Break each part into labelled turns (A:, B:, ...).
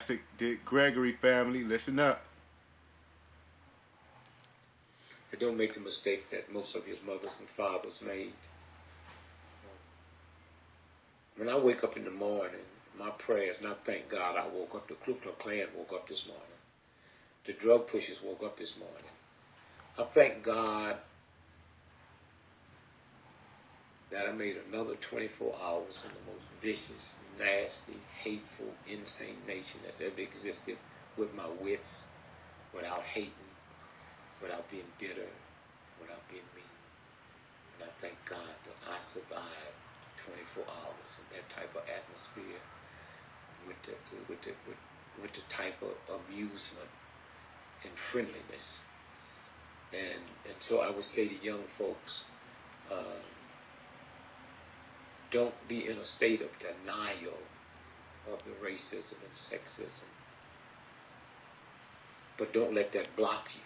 A: classic Dick Gregory family. Listen up.
B: And don't make the mistake that most of his mothers and fathers made. When I wake up in the morning, my prayers, and I thank God I woke up, the Ku Klux Klan woke up this morning. The drug pushers woke up this morning. I thank God that I made another 24 hours in the most vicious, nasty, hateful, insane nation that's ever existed with my wits, without hating, without being bitter, without being mean. And I thank God that I survived 24 hours in that type of atmosphere with the type of amusement and friendliness. And so I would say to young folks, don't be in a state of denial of the racism and sexism. But don't let that block you.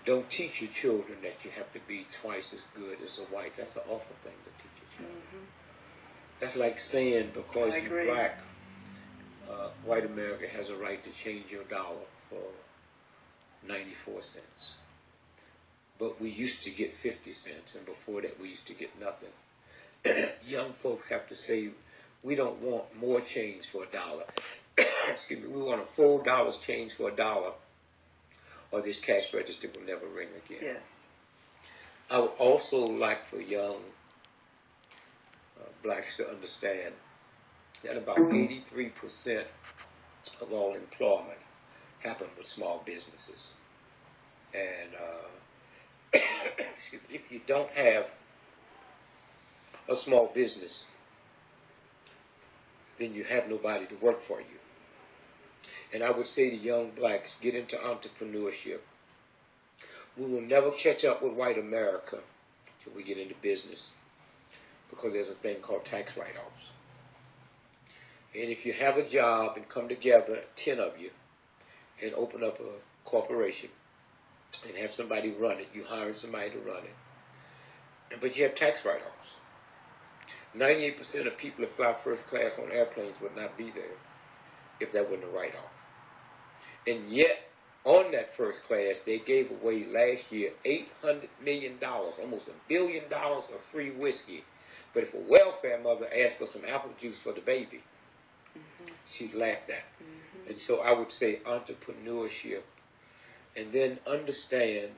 B: Don't teach your children that you have to be twice as good as a white. That's an awful thing to teach your children. Mm-hmm. That's like saying because you're black, white America has a right to change your dollar for 94 cents. But we used to get 50 cents, and before that we used to get nothing. Young folks have to say, we don't want more change for $1. Excuse me, we want a $4 change for $1, or this cash register will never ring again.
C: Yes.
B: I would also like for young blacks to understand that about 83% of all employment happen with small businesses. And excuse me, if you don't have a small business, then you have nobody to work for you. And I would say to young blacks, get into entrepreneurship. We will never catch up with white America until we get into business, because there's a thing called tax write-offs. And if you have a job and come together, 10 of you, and open up a corporation and have somebody run it, you hire somebody to run it, but you have tax write-offs. 98% of people that fly first class on airplanes would not be there if that wasn't a write-off. And yet, on that first class, they gave away last year $800 million, almost $1 billion of free whiskey. But if a welfare mother asked for some apple juice for the baby, she's laughed at. And so I would say entrepreneurship, and then understand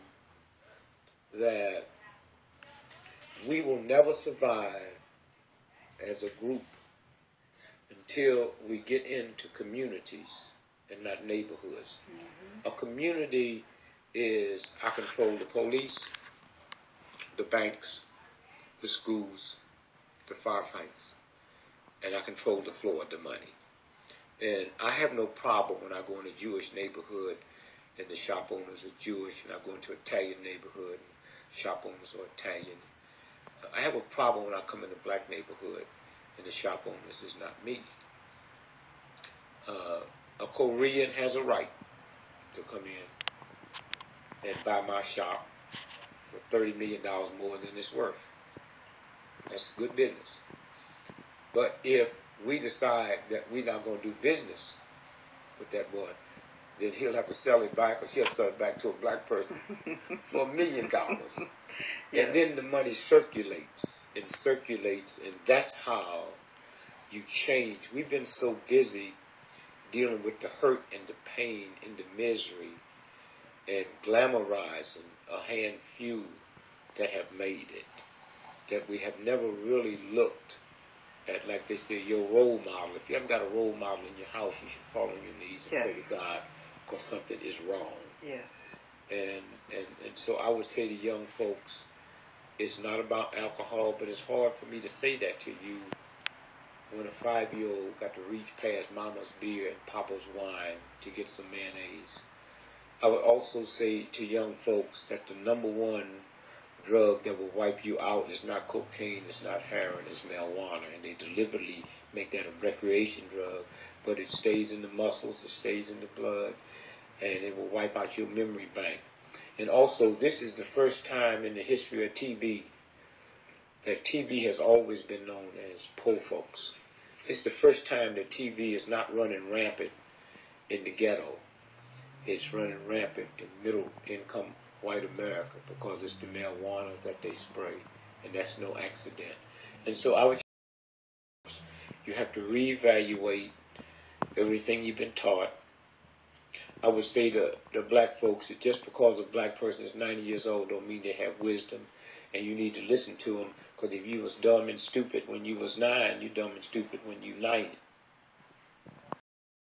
B: that we will never survive as a group until we get into communities and not neighborhoods. A community is, I control the police, the banks, the schools, the firefighters, and I control the flow of the money. And I have no problem when I go in a Jewish neighborhood and the shop owners are Jewish, and I go into an Italian neighborhood and shop owners are Italian. I have a problem when I come in a black neighborhood and the shop owners is not me. A Korean has a right to come in and buy my shop for $30 million more than it's worth. That's good business. But if we decide that we're not going to do business with that boy, then he'll have to sell it back, or she'll sell it back to a black person for $1 million. Yes. And then the money circulates, and that's how you change. We've been so busy dealing with the hurt and the pain and the misery and glamorizing a hand few that have made it, that we have never really looked at, like they say, your role model. If you haven't got a role model in your house, you should fall on your knees and pray to God, because something is wrong.
C: Yes.
B: And so I would say to young folks, it's not about alcohol, but it's hard for me to say that to you when a 5-year-old got to reach past mama's beer and papa's wine to get some mayonnaise. I would also say to young folks that the number one drug that will wipe you out is not cocaine, it's not heroin, it's marijuana. And they deliberately make that a recreation drug, but it stays in the muscles, it stays in the blood, and it will wipe out your memory bank. And also, this is the first time in the history of TB that TB has always been known as poor folks. It's the first time that TV is not running rampant in the ghetto. It's running rampant in middle-income white America because it's the marijuana that they spray, and that's no accident. And so you have to reevaluate everything you've been taught. I would say to the black folks that just because a black person is 90 years old don't mean they have wisdom, and you need to listen to them, because if you was dumb and stupid when you was 9, you dumb and stupid when you 90.